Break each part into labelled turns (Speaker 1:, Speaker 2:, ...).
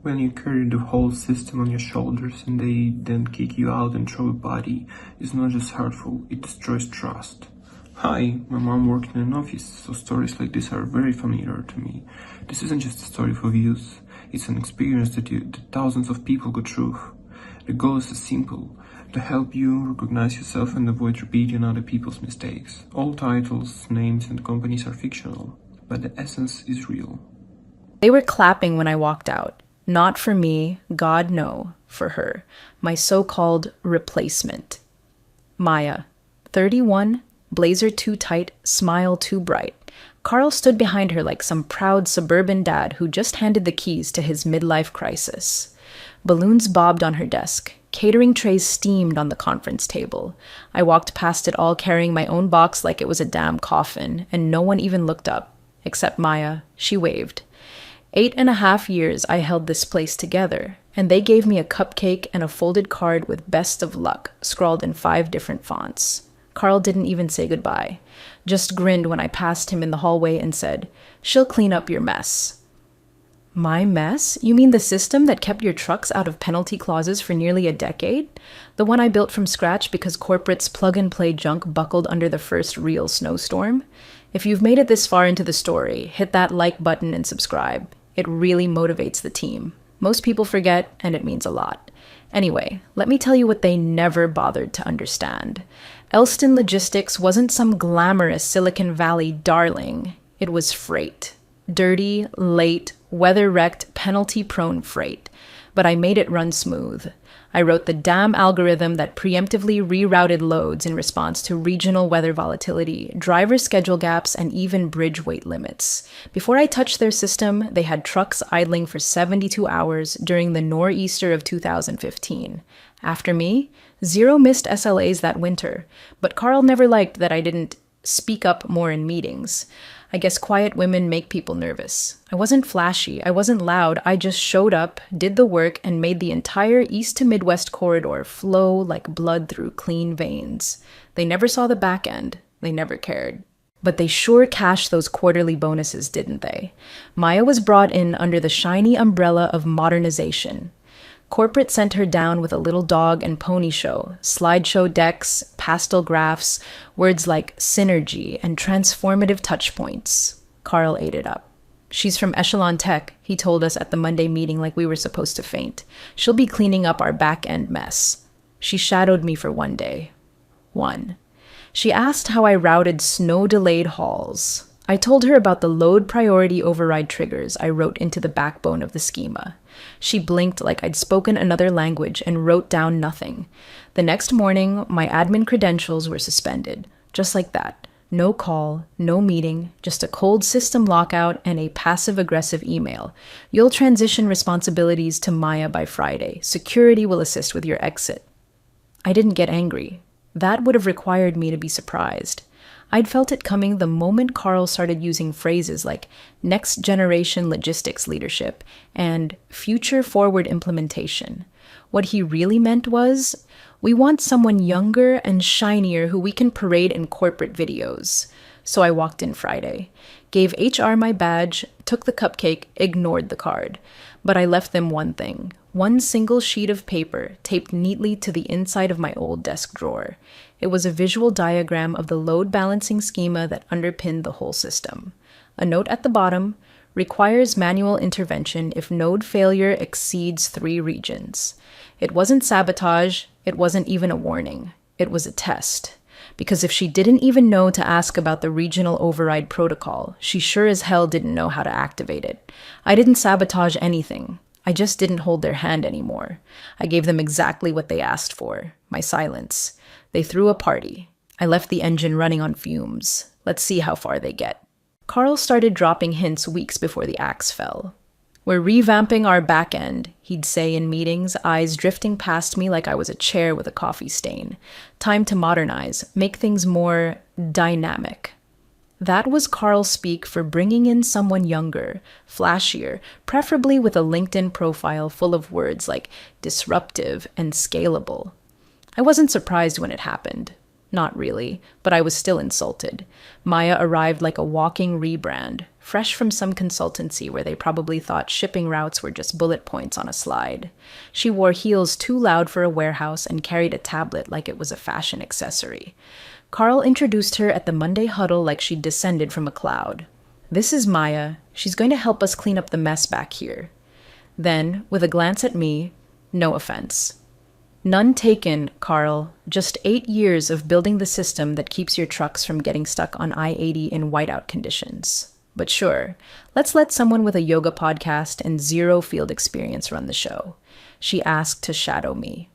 Speaker 1: When you carry the whole system on your shoulders and they then kick you out and throw a body, it's not just hurtful, it destroys trust. Hi, my mom worked in an office, so stories like this are very familiar to me. This isn't just a story for views, it's an experience that thousands of people go through. The goal is simple, to help you recognize yourself and avoid repeating other people's mistakes. All titles, names, and companies are fictional, but the essence is real.
Speaker 2: They were clapping when I walked out. Not for me, God no, for her, my so-called replacement. Maya, 31, blazer too tight, smile too bright. Carl stood behind her like some proud suburban dad who just handed the keys to his midlife crisis. Balloons bobbed on her desk. Catering trays steamed on the conference table. I walked past it all carrying my own box like it was a damn coffin, and no one even looked up. Except Maya. She waved. 8.5 years I held this place together, and they gave me a cupcake and a folded card with best of luck, scrawled in 5 different fonts. Carl didn't even say goodbye, just grinned when I passed him in the hallway and said, "She'll clean up your mess." My mess? You mean the system that kept your trucks out of penalty clauses for nearly a decade? The one I built from scratch because corporate's plug-and-play junk buckled under the first real snowstorm? If you've made it this far into the story, hit that like button and subscribe. It really motivates the team. Most people forget, and it means a lot. Anyway, let me tell you what they never bothered to understand. Elston Logistics wasn't some glamorous Silicon Valley darling. It was freight. Dirty, late, weather-wrecked, penalty-prone freight. But I made it run smooth. I wrote the damn algorithm that preemptively rerouted loads in response to regional weather volatility, driver schedule gaps, and even bridge weight limits. Before I touched their system, they had trucks idling for 72 hours during the nor'easter of 2015. After me, 0 missed SLAs that winter, but Carl never liked that I didn't speak up more in meetings. I guess quiet women make people nervous. I wasn't flashy, I wasn't loud, I just showed up, did the work, and made the entire East to Midwest corridor flow like blood through clean veins. They never saw the back end. They never cared. But they sure cashed those quarterly bonuses, didn't they? Maya was brought in under the shiny umbrella of modernization. Corporate sent her down with a little dog and pony show, slideshow decks, pastel graphs, words like synergy and transformative touchpoints. Carl ate it up. She's from Echelon Tech, he told us at the Monday meeting like we were supposed to faint. She'll be cleaning up our back-end mess. She shadowed me for 1 day. 1. She asked how I routed snow-delayed hauls. I told her about the load priority override triggers I wrote into the backbone of the schema. She blinked like I'd spoken another language and wrote down nothing. The next morning, my admin credentials were suspended. Just like that. No call, no meeting, just a cold system lockout and a passive-aggressive email. You'll transition responsibilities to Maya by Friday. Security will assist with your exit. I didn't get angry. That would have required me to be surprised. I'd felt it coming the moment Carl started using phrases like next generation logistics leadership and future forward implementation. What he really meant was, we want someone younger and shinier who we can parade in corporate videos. So I walked in Friday, gave HR my badge, took the cupcake, ignored the card. But I left them one thing, one single sheet of paper taped neatly to the inside of my old desk drawer. It was a visual diagram of the load balancing schema that underpinned the whole system. A note at the bottom, requires manual intervention if node failure exceeds 3 regions. It wasn't sabotage, it wasn't even a warning. It was a test. Because if she didn't even know to ask about the regional override protocol, she sure as hell didn't know how to activate it. I didn't sabotage anything. I just didn't hold their hand anymore. I gave them exactly what they asked for, my silence. They threw a party. I left the engine running on fumes. Let's see how far they get. Carl started dropping hints weeks before the axe fell. We're revamping our back end, he'd say in meetings, eyes drifting past me like I was a chair with a coffee stain. Time to modernize, make things more dynamic. That was Carl speak for bringing in someone younger, flashier, preferably with a LinkedIn profile full of words like disruptive and scalable. I wasn't surprised when it happened. Not really, but I was still insulted. Maya arrived like a walking rebrand, fresh from some consultancy where they probably thought shipping routes were just bullet points on a slide. She wore heels too loud for a warehouse and carried a tablet like it was a fashion accessory. Carl introduced her at the Monday huddle like she'd descended from a cloud. "This is Maya. She's going to help us clean up the mess back here." Then, with a glance at me, "No offense." "None taken, Carl. Just 8 years of building the system that keeps your trucks from getting stuck on I-80 in whiteout conditions. But sure, let's let someone with a yoga podcast and zero field experience run the show." She asked to shadow me.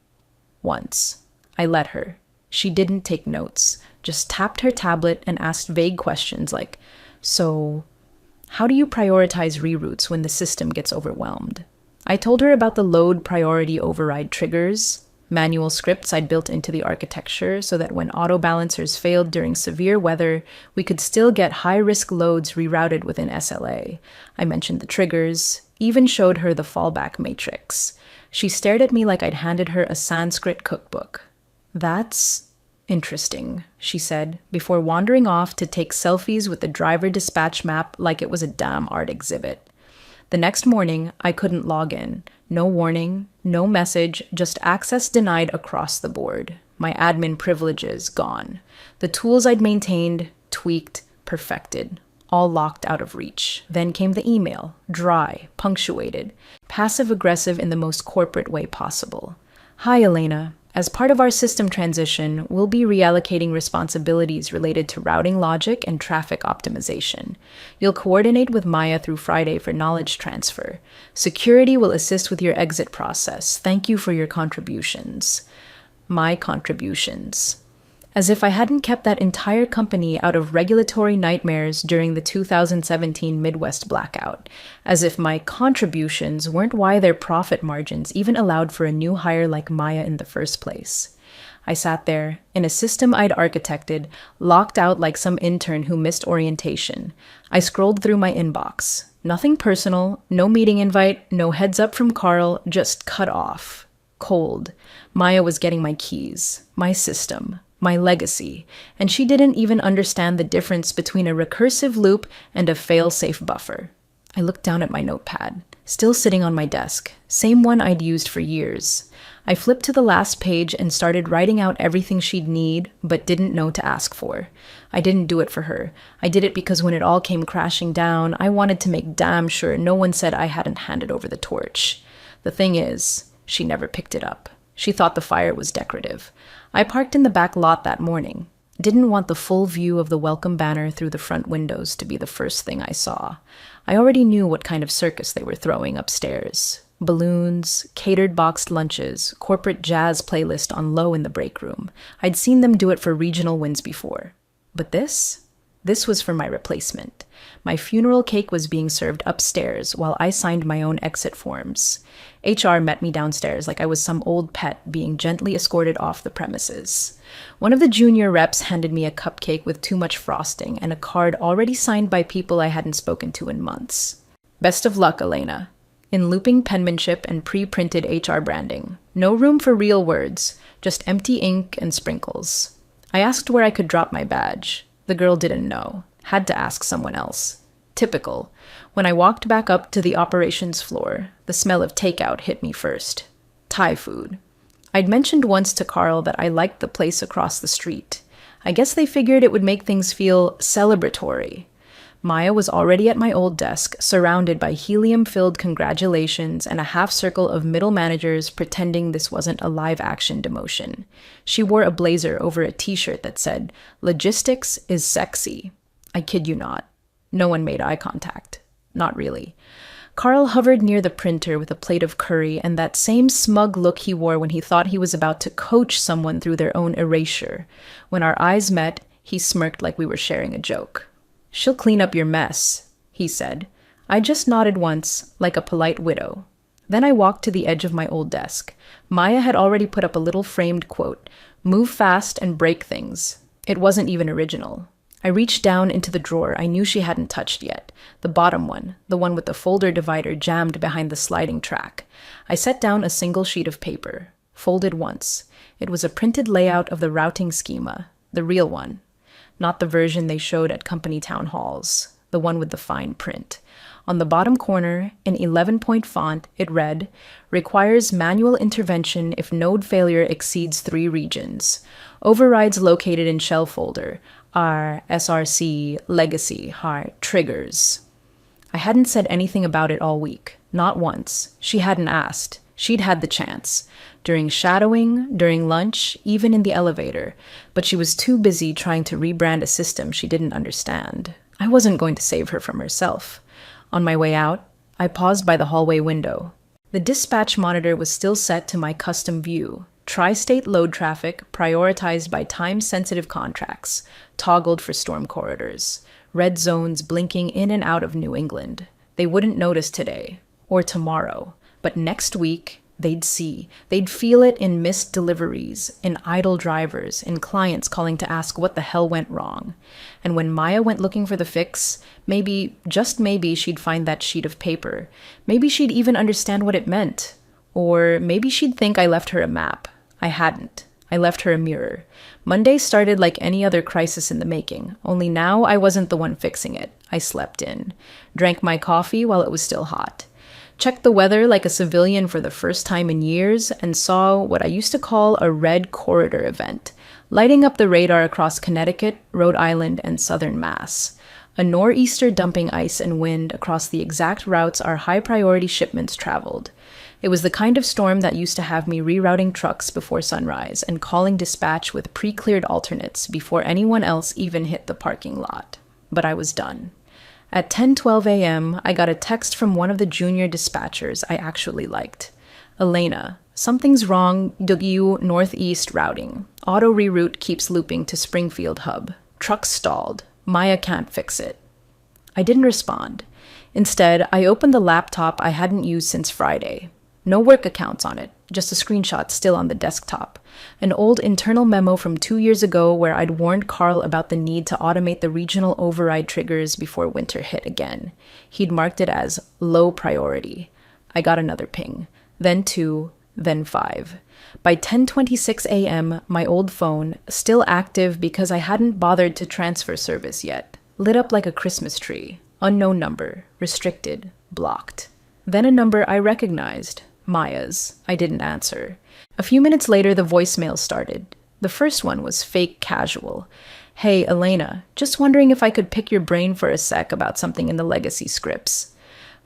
Speaker 2: Once. I let her. She didn't take notes, just tapped her tablet and asked vague questions like, "So, how do you prioritize reroutes when the system gets overwhelmed?" I told her about the load priority override triggers, manual scripts I'd built into the architecture so that when auto balancers failed during severe weather, we could still get high-risk loads rerouted within SLA. I mentioned the triggers, even showed her the fallback matrix. She stared at me like I'd handed her a Sanskrit cookbook. "That's interesting," she said, before wandering off to take selfies with the driver dispatch map like it was a damn art exhibit. The next morning, I couldn't log in. No warning, no message, just access denied across the board. My admin privileges gone. The tools I'd maintained, tweaked, perfected, all locked out of reach. Then came the email, dry, punctuated, passive-aggressive in the most corporate way possible. "Hi, Elena. As part of our system transition, we'll be reallocating responsibilities related to routing logic and traffic optimization. You'll coordinate with Maya through Friday for knowledge transfer. Security will assist with your exit process. Thank you for your contributions." My contributions. As if I hadn't kept that entire company out of regulatory nightmares during the 2017 Midwest blackout. As if my contributions weren't why their profit margins even allowed for a new hire like Maya in the first place. I sat there, in a system I'd architected, locked out like some intern who missed orientation. I scrolled through my inbox. Nothing personal, no meeting invite, no heads up from Carl, just cut off. Cold. Maya was getting my keys, my system, my legacy, and she didn't even understand the difference between a recursive loop and a fail-safe buffer. I looked down at my notepad, still sitting on my desk, same one I'd used for years. I flipped to the last page and started writing out everything she'd need, but didn't know to ask for. I didn't do it for her. I did it because when it all came crashing down, I wanted to make damn sure no one said I hadn't handed over the torch. The thing is, she never picked it up. She thought the fire was decorative. I parked in the back lot that morning. Didn't want the full view of the welcome banner through the front windows to be the first thing I saw. I already knew what kind of circus they were throwing upstairs. Balloons, catered boxed lunches, corporate jazz playlist on low in the break room. I'd seen them do it for regional wins before. But this was for my replacement. My funeral cake was being served upstairs while I signed my own exit forms. HR met me downstairs like I was some old pet being gently escorted off the premises. One of the junior reps handed me a cupcake with too much frosting and a card already signed by people I hadn't spoken to in months. "Best of luck, Elena." In looping penmanship and pre-printed HR branding. No room for real words, just empty ink and sprinkles. I asked where I could drop my badge. The girl didn't know. Had to ask someone else. Typical. When I walked back up to the operations floor, the smell of takeout hit me first. Thai food. I'd mentioned once to Carl that I liked the place across the street. I guess they figured it would make things feel celebratory. Maya was already at my old desk, surrounded by helium-filled congratulations and a half-circle of middle managers pretending this wasn't a live-action demotion. She wore a blazer over a t-shirt that said, "Logistics is sexy." I kid you not. No one made eye contact. Not really. Carl hovered near the printer with a plate of curry and that same smug look he wore when he thought he was about to coach someone through their own erasure. When our eyes met, he smirked like we were sharing a joke. "She'll clean up your mess," he said. I just nodded once, like a polite widow. Then I walked to the edge of my old desk. Maya had already put up a little framed quote, "Move fast and break things." It wasn't even original. I reached down into the drawer I knew she hadn't touched yet, the bottom one, the one with the folder divider jammed behind the sliding track. I set down a single sheet of paper, folded once. It was a printed layout of the routing schema, the real one, not the version they showed at company town halls, the one with the fine print. On the bottom corner, in 11-point font, it read, "Requires manual intervention if node failure exceeds 3 regions. Overrides located in shell folder are SRC, legacy, triggers." I hadn't said anything about it all week. Not once. She hadn't asked. She'd had the chance. During shadowing, during lunch, even in the elevator. But she was too busy trying to rebrand a system she didn't understand. I wasn't going to save her from herself. On my way out, I paused by the hallway window. The dispatch monitor was still set to my custom view. Tri-state load traffic prioritized by time-sensitive contracts, toggled for storm corridors. Red zones blinking in and out of New England. They wouldn't notice today, or tomorrow, but next week, they'd see. They'd feel it in missed deliveries, in idle drivers, in clients calling to ask what the hell went wrong. And when Maya went looking for the fix, maybe, just maybe, she'd find that sheet of paper. Maybe she'd even understand what it meant. Or maybe she'd think I left her a map. I hadn't. I left her a mirror. Monday started like any other crisis in the making, only now I wasn't the one fixing it. I slept in. Drank my coffee while it was still hot. Checked the weather like a civilian for the first time in years, and saw what I used to call a red corridor event, lighting up the radar across Connecticut, Rhode Island, and southern Mass. A nor'easter dumping ice and wind across the exact routes our high-priority shipments traveled. It was the kind of storm that used to have me rerouting trucks before sunrise and calling dispatch with pre-cleared alternates before anyone else even hit the parking lot. But I was done. At 10:12 a.m., I got a text from one of the junior dispatchers I actually liked. "Elena, something's wrong, WU Northeast routing. Auto reroute keeps looping to Springfield hub. Truck stalled. Maya can't fix it." I didn't respond. Instead, I opened the laptop I hadn't used since Friday. No work accounts on it, just a screenshot still on the desktop. An old internal memo from 2 years ago where I'd warned Carl about the need to automate the regional override triggers before winter hit again. He'd marked it as low priority. I got another ping. Then 2, then 5. By 10:26 a.m., my old phone, still active because I hadn't bothered to transfer service yet, lit up like a Christmas tree. Unknown number, restricted, blocked. Then a number I recognized. Maya's. I didn't answer. A few minutes later, the voicemail started. The first one was fake casual. "Hey, Elena, just wondering if I could pick your brain for a sec about something in the legacy scripts."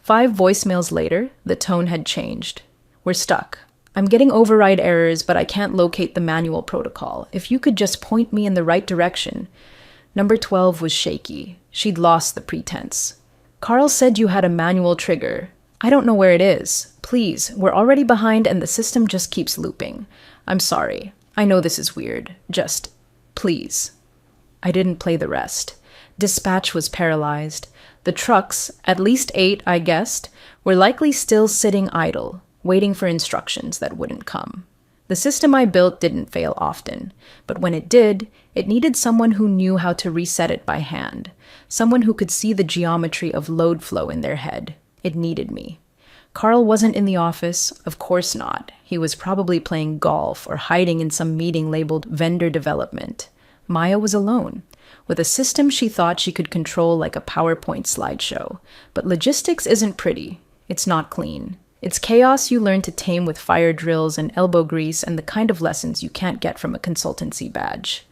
Speaker 2: 5 voicemails later, the tone had changed. "We're stuck. I'm getting override errors, but I can't locate the manual protocol. If you could just point me in the right direction." Number 12 was shaky. She'd lost the pretense. "Carl said you had a manual trigger. I don't know where it is. Please, we're already behind and the system just keeps looping. I'm sorry. I know this is weird. Just, please." I didn't play the rest. Dispatch was paralyzed. The trucks, at least 8, I guessed, were likely still sitting idle, waiting for instructions that wouldn't come. The system I built didn't fail often, but when it did, it needed someone who knew how to reset it by hand, someone who could see the geometry of load flow in their head. It needed me. Carl wasn't in the office, of course not. He was probably playing golf or hiding in some meeting labeled vendor development. Maya was alone, with a system she thought she could control like a PowerPoint slideshow. But logistics isn't pretty. It's not clean. It's chaos you learn to tame with fire drills and elbow grease and the kind of lessons you can't get from a consultancy badge.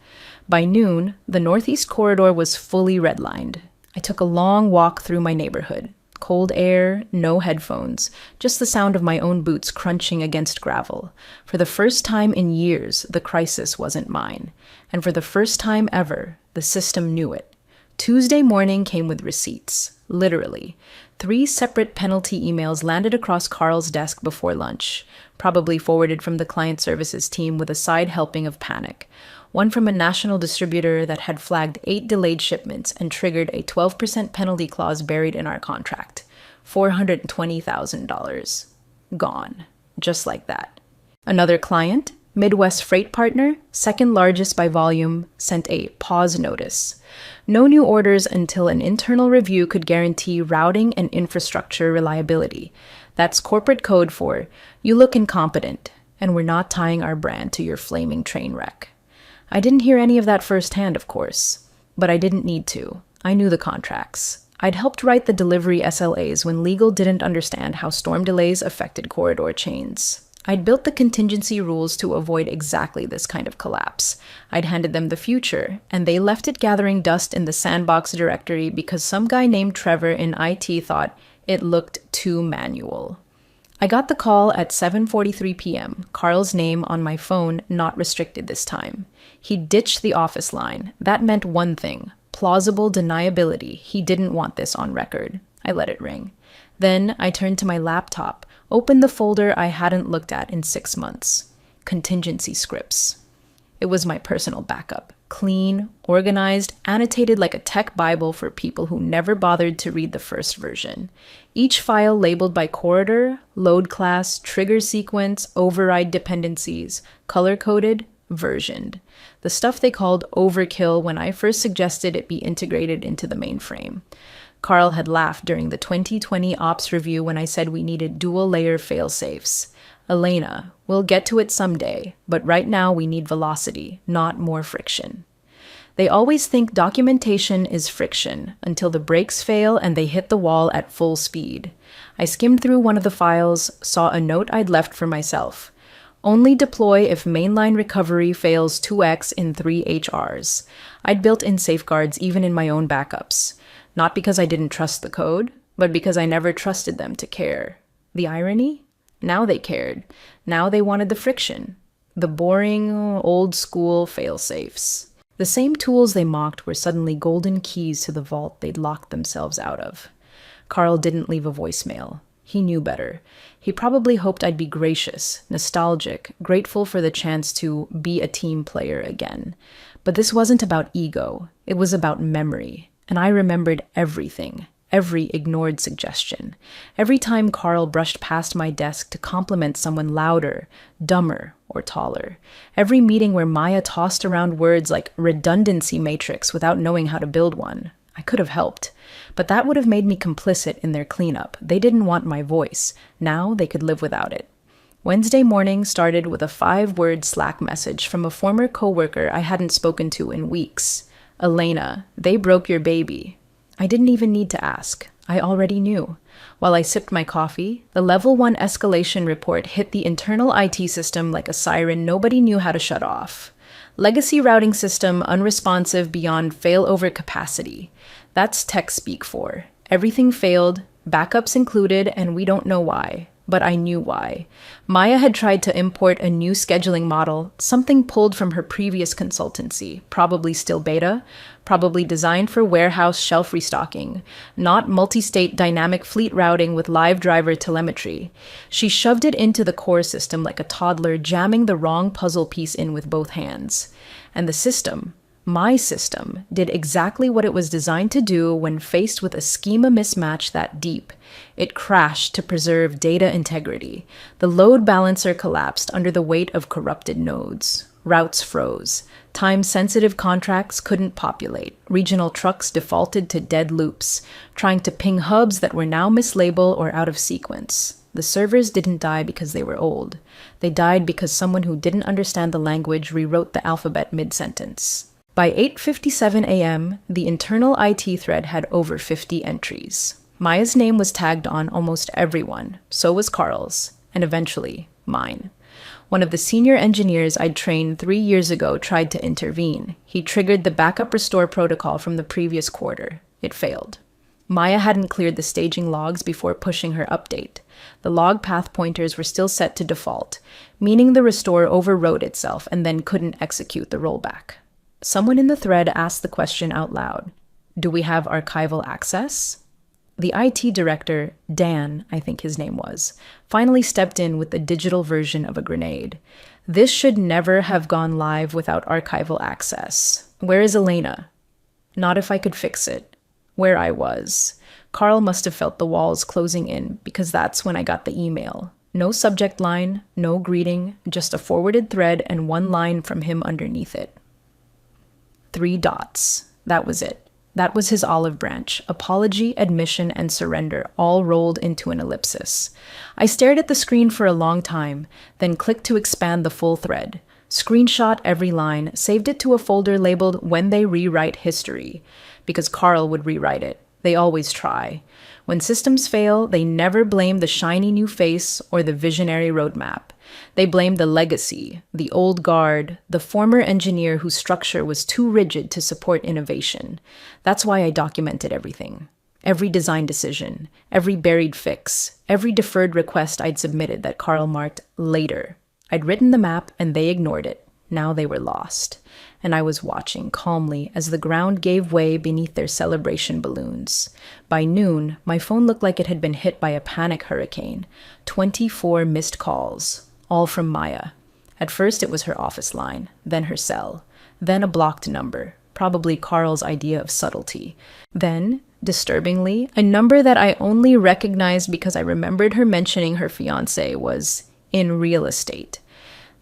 Speaker 2: By noon, the Northeast Corridor was fully redlined. I took a long walk through my neighborhood. Cold air, no headphones, just the sound of my own boots crunching against gravel. For the first time in years, the crisis wasn't mine. And for the first time ever, the system knew it. Tuesday morning came with receipts. Literally. 3 separate penalty emails landed across Carl's desk before lunch, probably forwarded from the client services team with a side helping of panic. One from a national distributor that had flagged 8 delayed shipments and triggered a 12% penalty clause buried in our contract. $420,000. Gone. Just like that. Another client, Midwest Freight Partner, second largest by volume, sent a pause notice. No new orders until an internal review could guarantee routing and infrastructure reliability. That's corporate code for, you look incompetent, and we're not tying our brand to your flaming train wreck. I didn't hear any of that firsthand, of course, but I didn't need to. I knew the contracts. I'd helped write the delivery SLAs when legal didn't understand how storm delays affected corridor chains. I'd built the contingency rules to avoid exactly this kind of collapse. I'd handed them the future, and they left it gathering dust in the sandbox directory because some guy named Trevor in IT thought it looked too manual. I got the call at 7:43 p.m., Carl's name on my phone not restricted this time. He ditched the office line. That meant one thing: plausible deniability. He didn't want this on record. I let it ring. Then I turned to my laptop, opened the folder I hadn't looked at in 6 months. Contingency scripts. It was my personal backup. Clean, organized, annotated like a tech Bible for people who never bothered to read the first version. Each file labeled by corridor, load class, trigger sequence, override dependencies, color-coded, versioned. The stuff they called overkill when I first suggested it be integrated into the mainframe. Carl had laughed during the 2020 ops review when I said we needed dual-layer failsafes. Elena, we'll get to it someday, but right now we need velocity, not more friction. They always think documentation is friction until the brakes fail and they hit the wall at full speed. I skimmed through one of the files, saw a note I'd left for myself. Only deploy if mainline recovery fails 2x in 3 HRs. I'd built in safeguards even in my own backups. Not because I didn't trust the code, but because I never trusted them to care. The irony? Now they cared. Now they wanted the friction. The boring, old-school fail-safes. The same tools they mocked were suddenly golden keys to the vault they'd locked themselves out of. Carl didn't leave a voicemail. He knew better. He probably hoped I'd be gracious, nostalgic, grateful for the chance to be a team player again. But this wasn't about ego. It was about memory. And I remembered everything. Every ignored suggestion. Every time Carl brushed past my desk to compliment someone louder, dumber, or taller. Every meeting where Maya tossed around words like redundancy matrix without knowing how to build one. I could have helped. But that would have made me complicit in their cleanup. They didn't want my voice. Now they could live without it. Wednesday morning started with a 5-word Slack message from a former coworker I hadn't spoken to in weeks. Elena, they broke your baby. I didn't even need to ask. I already knew. While I sipped my coffee, the Level 1 escalation report hit the internal IT system like a siren nobody knew how to shut off. Legacy routing system unresponsive beyond failover capacity. That's tech speak for. Everything failed, backups included, and we don't know why. But I knew why. Maya had tried to import a new scheduling model, something pulled from her previous consultancy, probably still beta, probably designed for warehouse shelf restocking, not multi-state dynamic fleet routing with live driver telemetry. She shoved it into the core system like a toddler jamming the wrong puzzle piece in with both hands. And the system, my system, did exactly what it was designed to do when faced with a schema mismatch that deep. It crashed to preserve data integrity. The load balancer collapsed under the weight of corrupted nodes. Routes froze. Time-sensitive contracts couldn't populate. Regional trucks defaulted to dead loops, trying to ping hubs that were now mislabeled or out of sequence. The servers didn't die because they were old. They died because someone who didn't understand the language rewrote the alphabet mid-sentence. By 8:57 a.m., the internal IT thread had over 50 entries. Maya's name was tagged on almost everyone, so was Carl's, and eventually, mine. One of the senior engineers I'd trained 3 years ago tried to intervene. He triggered the backup restore protocol from the previous quarter. It failed. Maya hadn't cleared the staging logs before pushing her update. The log path pointers were still set to default, meaning the restore overwrote itself and then couldn't execute the rollback. Someone in the thread asked the question out loud. Do we have archival access? The IT director, Dan, I think his name was, finally stepped in with the digital version of a grenade. This should never have gone live without archival access. Where is Elena? Not if I could fix it. Where I was. Carl must have felt the walls closing in, because that's when I got the email. No subject line, no greeting, just a forwarded thread and one line from him underneath it. 3 dots. That was it. That was his olive branch, apology, admission, and surrender, all rolled into an ellipsis. I stared at the screen for a long time, then clicked to expand the full thread. Screenshot every line, saved it to a folder labeled When They Rewrite History, because Carl would rewrite it. They always try. When systems fail, they never blame the shiny new face or the visionary roadmap. They blame the legacy, the old guard, the former engineer whose structure was too rigid to support innovation. That's why I documented everything. Every design decision, every buried fix, every deferred request I'd submitted that Carl marked later. I'd written the map and they ignored it. Now they were lost. And I was watching calmly as the ground gave way beneath their celebration balloons. By noon, my phone looked like it had been hit by a panic hurricane. 24 missed calls, all from Maya. At first it was her office line, then her cell, then a blocked number, probably Carl's idea of subtlety. Then, disturbingly, a number that I only recognized because I remembered her mentioning her fiancé was in real estate.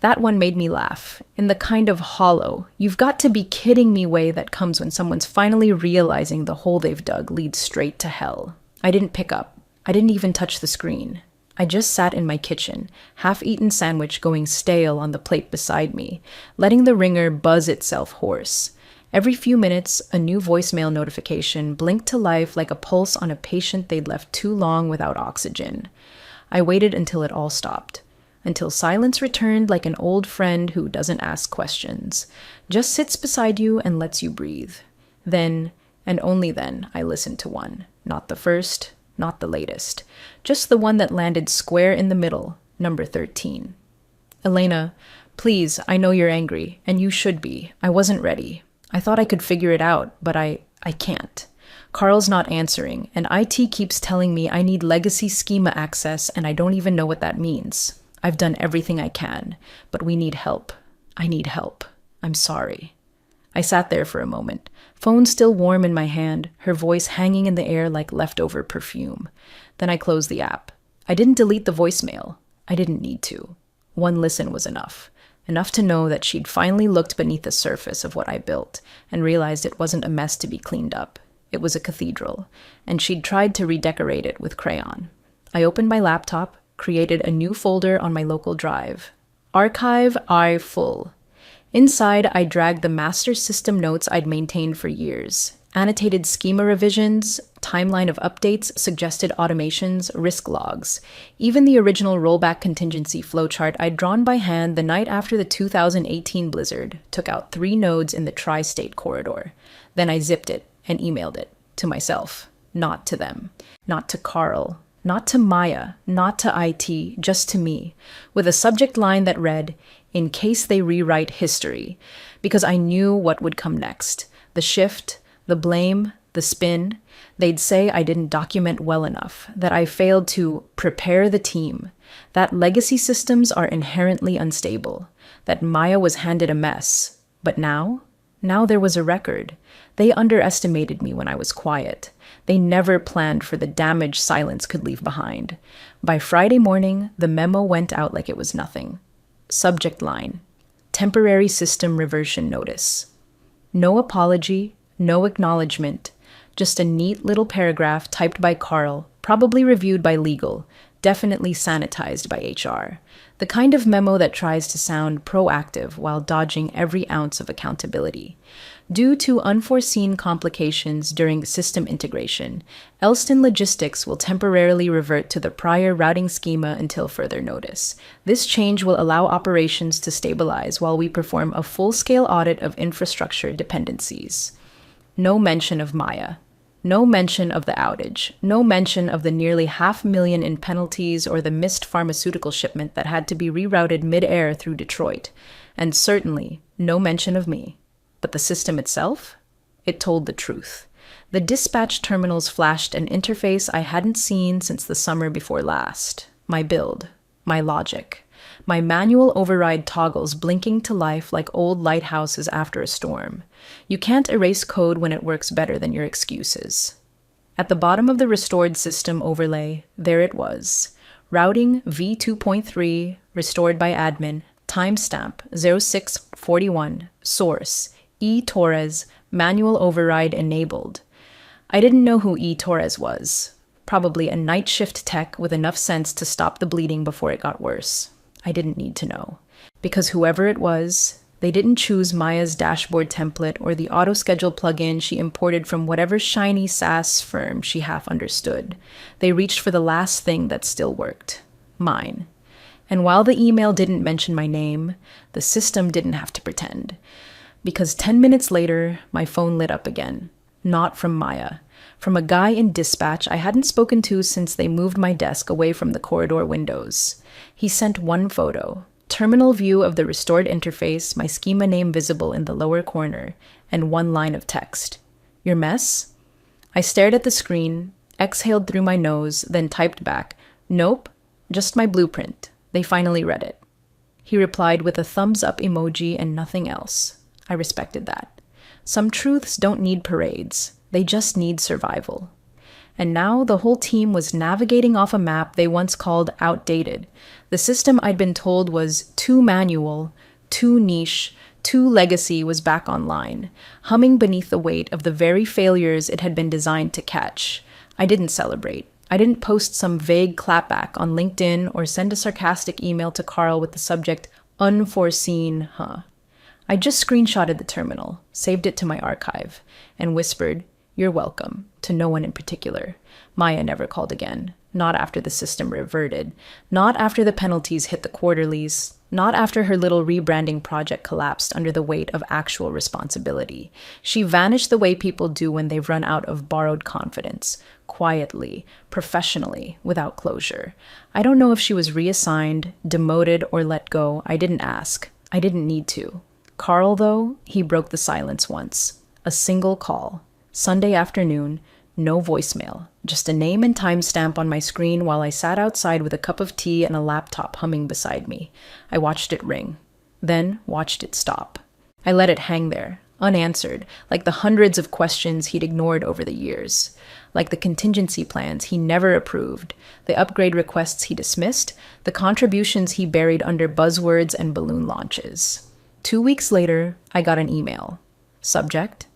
Speaker 2: That one made me laugh, in the kind of hollow, you've got to be kidding me way that comes when someone's finally realizing the hole they've dug leads straight to hell. I didn't pick up. I didn't even touch the screen. I just sat in my kitchen, half-eaten sandwich going stale on the plate beside me, letting the ringer buzz itself hoarse. Every few minutes, a new voicemail notification blinked to life like a pulse on a patient they'd left too long without oxygen. I waited until it all stopped. Until silence returned like an old friend who doesn't ask questions, just sits beside you and lets you breathe. Then, and only then, I listened to one. Not the first, not the latest. Just the one that landed square in the middle, number 13. Elena, please, I know you're angry, and you should be. I wasn't ready. I thought I could figure it out, but I can't. Carl's not answering, and IT keeps telling me I need legacy schema access, and I don't even know what that means. I've done everything I can, but we need help. I need help. I'm sorry. I sat there for a moment, phone still warm in my hand, her voice hanging in the air like leftover perfume. Then I closed the app. I didn't delete the voicemail. I didn't need to. One listen was enough. Enough to know that she'd finally looked beneath the surface of what I built and realized it wasn't a mess to be cleaned up. It was a cathedral, and she'd tried to redecorate it with crayon. I opened my laptop, created a new folder on my local drive. Archive I full. Inside, I dragged the master system notes I'd maintained for years. Annotated schema revisions, timeline of updates, suggested automations, risk logs. Even the original rollback contingency flowchart I'd drawn by hand the night after the 2018 blizzard took out 3 nodes in the tri-state corridor. Then I zipped it and emailed it to myself, not to them, not to Carl, not to Maya, not to IT, just to me, with a subject line that read, "In case they rewrite history," because I knew what would come next. The shift, the blame, the spin. They'd say I didn't document well enough, that I failed to prepare the team, that legacy systems are inherently unstable, that Maya was handed a mess. But now there was a record. They underestimated me when I was quiet. They never planned for the damage silence could leave behind. By Friday morning, the memo went out like it was nothing. Subject line: temporary system reversion notice. No apology, no acknowledgement, just a neat little paragraph typed by Carl, probably reviewed by legal, definitely sanitized by HR. The kind of memo that tries to sound proactive while dodging every ounce of accountability. Due to unforeseen complications during system integration, Elston Logistics will temporarily revert to the prior routing schema until further notice. This change will allow operations to stabilize while we perform a full-scale audit of infrastructure dependencies. No mention of Maya. No mention of the outage. No mention of the nearly $500,000 in penalties or the missed pharmaceutical shipment that had to be rerouted mid-air through Detroit. And certainly, no mention of me. But the system itself? It told the truth. The dispatch terminals flashed an interface I hadn't seen since the summer before last. My build. My logic. My manual override toggles blinking to life like old lighthouses after a storm. You can't erase code when it works better than your excuses. At the bottom of the restored system overlay, there it was. Routing v2.3, restored by admin, timestamp 0641, source, E. Torres, manual override enabled. I didn't know who E. Torres was. Probably a night shift tech with enough sense to stop the bleeding before it got worse. I didn't need to know. Because whoever it was, they didn't choose Maya's dashboard template or the auto-schedule plugin she imported from whatever shiny SaaS firm she half understood. They reached for the last thing that still worked. Mine. And while the email didn't mention my name, the system didn't have to pretend. Because 10 minutes later, my phone lit up again. Not from Maya. From a guy in dispatch I hadn't spoken to since they moved my desk away from the corridor windows. He sent one photo. Terminal view of the restored interface, my schema name visible in the lower corner, and one line of text. Your mess? I stared at the screen, exhaled through my nose, then typed back, Nope, just my blueprint. They finally read it. He replied with a thumbs up emoji and nothing else. I respected that. Some truths don't need parades. They just need survival. And now the whole team was navigating off a map they once called outdated. The system I'd been told was too manual, too niche, too legacy was back online, humming beneath the weight of the very failures it had been designed to catch. I didn't celebrate. I didn't post some vague clapback on LinkedIn or send a sarcastic email to Carl with the subject, unforeseen, huh? I just screenshotted the terminal, saved it to my archive, and whispered, You're welcome, to no one in particular. Maya never called again. Not after the system reverted. Not after the penalties hit the quarterlies. Not after her little rebranding project collapsed under the weight of actual responsibility. She vanished the way people do when they've run out of borrowed confidence. Quietly, professionally, without closure. I don't know if she was reassigned, demoted, or let go. I didn't ask. I didn't need to. Carl, though, he broke the silence once. A single call. Sunday afternoon, no voicemail, just a name and timestamp on my screen while I sat outside with a cup of tea and a laptop humming beside me. I watched it ring, then watched it stop. I let it hang there, unanswered, like the hundreds of questions he'd ignored over the years, like the contingency plans he never approved, the upgrade requests he dismissed, the contributions he buried under buzzwords and balloon launches. 2 weeks later, I got an email. Subject: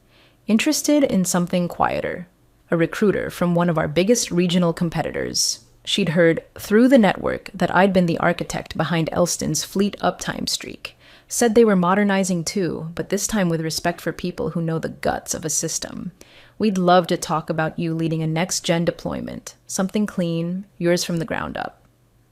Speaker 2: Interested in something quieter. A recruiter from one of our biggest regional competitors. She'd heard through the network that I'd been the architect behind Elston's fleet uptime streak. Said they were modernizing too, but this time with respect for people who know the guts of a system. We'd love to talk about you leading a next-gen deployment. Something clean, yours from the ground up.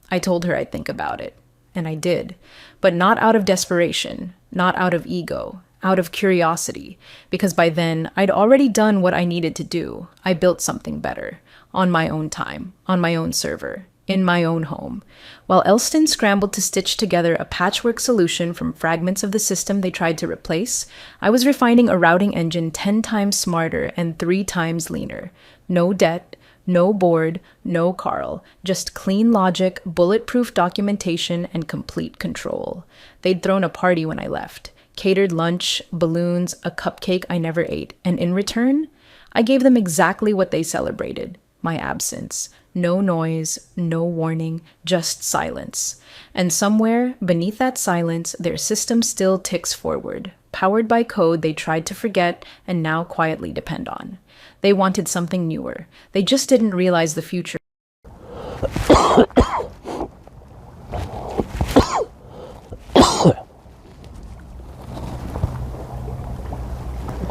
Speaker 2: I told her I'd think about it. And I did. But not out of desperation, not out of ego. Out of curiosity, because by then I'd already done what I needed to do. I built something better, on my own time, on my own server, in my own home. While Elston scrambled to stitch together a patchwork solution from fragments of the system they tried to replace, I was refining a routing engine 10 times smarter and 3 times leaner. No debt, no board, no Carl, just clean logic, bulletproof documentation, and complete control. They'd thrown a party when I left. Catered lunch, balloons, a cupcake I never ate, and in return, I gave them exactly what they celebrated, my absence. No noise, no warning, just silence. And somewhere, beneath that silence, their system still ticks forward, powered by code they tried to forget and now quietly depend on. They wanted something newer. They just didn't realize the future.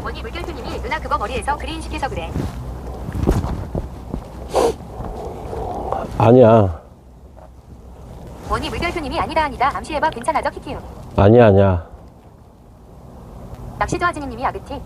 Speaker 3: 원희 물결표님이 누나 그거 머리에서 그린 시켜서 그래.
Speaker 4: 아니야.
Speaker 3: 원희 물결표님이 아니다 아니다 암시해봐 괜찮아져 키키우.
Speaker 4: 아니야.
Speaker 3: 낚시도 하진이님이 아그티.